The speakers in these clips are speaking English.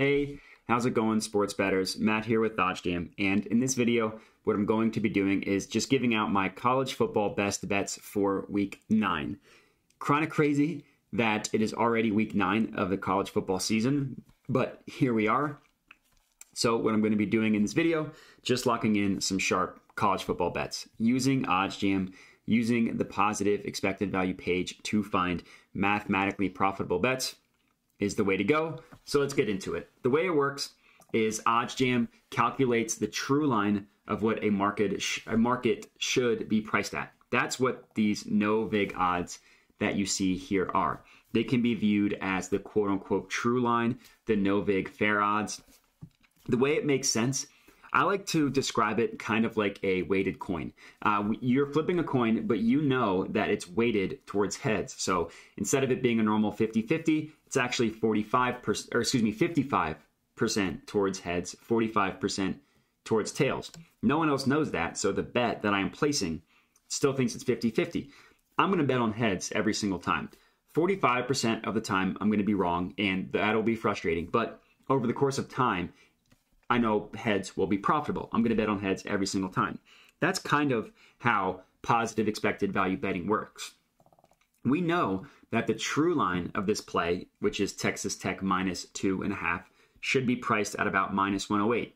Hey, how's it going, sports bettors? Matt here with OddsJam, and in this video, what I'm going to be doing is just giving out my college football best bets for week 9. Kind of crazy that it is already week 9 of the college football season, but here we are. So what I'm going to be doing in this video, just locking in some sharp college football bets using OddsJam, using the positive expected value page to find mathematically profitable bets is the way to go. So let's get into it. The way it works is OddsJam calculates the true line of what a market should be priced at. That's what these no vig odds that you see here are. They can be viewed as the quote unquote true line, the no vig fair odds. The way it makes sense, I like to describe it kind of like a weighted coin. You're flipping a coin, but you know that it's weighted towards heads. So instead of it being a normal 50-50, it's actually 55% towards heads, 45% towards tails. No one else knows that, so the bet that I am placing still thinks it's 50-50. I'm going to bet on heads every single time. 45% of the time, I'm going to be wrong, and that'll be frustrating. But over the course of time, I know heads will be profitable. I'm going to bet on heads every single time. That's kind of how positive expected value betting works. We know that the true line of this play, which is Texas Tech minus 2.5, should be priced at about minus 108.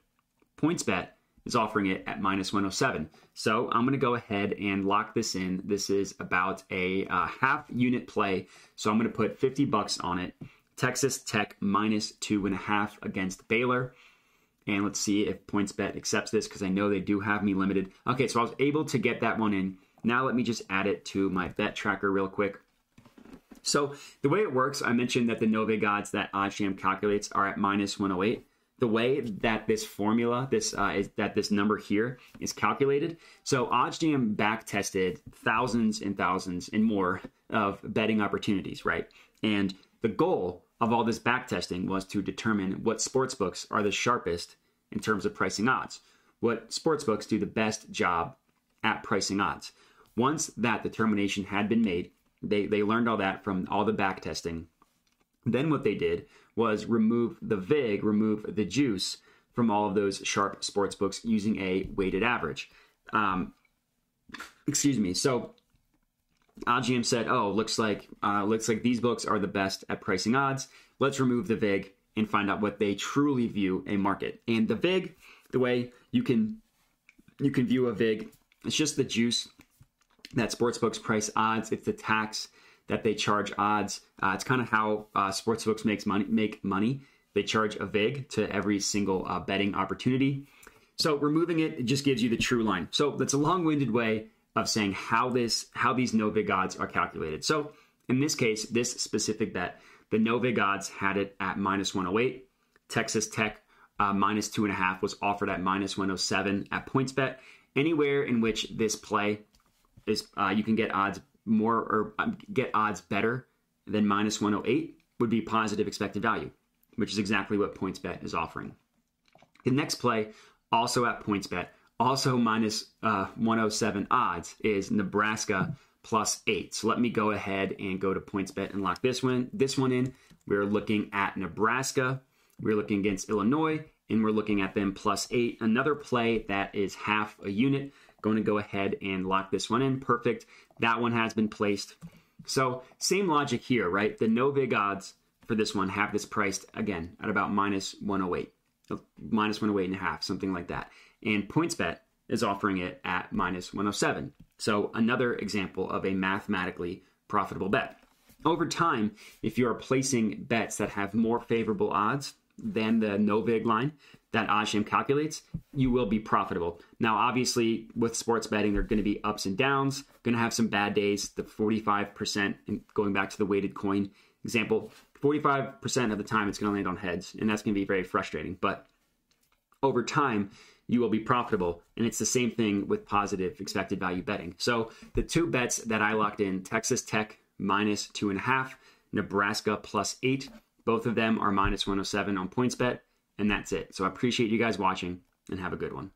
PointsBet is offering it at minus 107. So I'm going to go ahead and lock this in. This is about a half unit play. So I'm going to put $50 on it. Texas Tech minus 2.5 against Baylor. And let's see if PointsBet accepts this because I know they do have me limited. Okay, so I was able to get that one in. Now let me just add it to my bet tracker real quick. So the way it works, I mentioned that the no vig odds that OddsJam calculates are at minus 108. The way that this formula, this number here is calculated. So OddsJam back tested thousands and thousands and more of betting opportunities, right? And the goal of all this back testing was to determine what sportsbooks are the sharpest in terms of pricing odds. What sportsbooks do the best job at pricing odds. Once that determination had been made, they learned all that from all the back testing. Then what they did was remove the vig, remove the juice from all of those sharp sportsbooks using a weighted average. So OddsJam said, "Oh, looks like these books are the best at pricing odds. Let's remove the vig and find out what they truly view a market." And the vig, the way you can view a vig, it's just the juice that sportsbooks price odds. It's the tax that they charge odds. It's kind of how sportsbooks make money. They charge a vig to every single betting opportunity. So removing it just gives you the true line. So that's a long-winded way of saying how these no vig odds are calculated. So in this case, this specific bet, the no vig odds had it at minus 108. Texas Tech minus 2.5 was offered at minus 107 at PointsBet. Anywhere in which this play is, you can get odds more or get odds better than minus 108 would be positive expected value, which is exactly what PointsBet is offering. The next play, also at PointsBet, also minus 107 odds, is Nebraska plus 8. So let me go ahead and go to PointsBet and lock this one in. We're looking at Nebraska. We're looking against Illinois, and we're looking at them plus 8. Another play that is half a unit. Going to go ahead and lock this one in. Perfect. That one has been placed. So same logic here, right? The no vig odds for this one have this priced, again, at about minus 108. Minus 108.5, something like that. And PointsBet is offering it at minus 107. So another example of a mathematically profitable bet. Over time, if you are placing bets that have more favorable odds than the no vig line that OddsJam calculates, you will be profitable. Now, obviously, with sports betting, there are going to be ups and downs, going to have some bad days. The 45%, and going back to the weighted coin example, 45% of the time it's going to land on heads, and that's going to be very frustrating. But over time, you will be profitable, and it's the same thing with positive expected value betting. So the two bets that I locked in, Texas Tech minus 2.5, Nebraska plus 8, both of them are minus 107 on PointsBet, and that's it. So I appreciate you guys watching, and have a good one.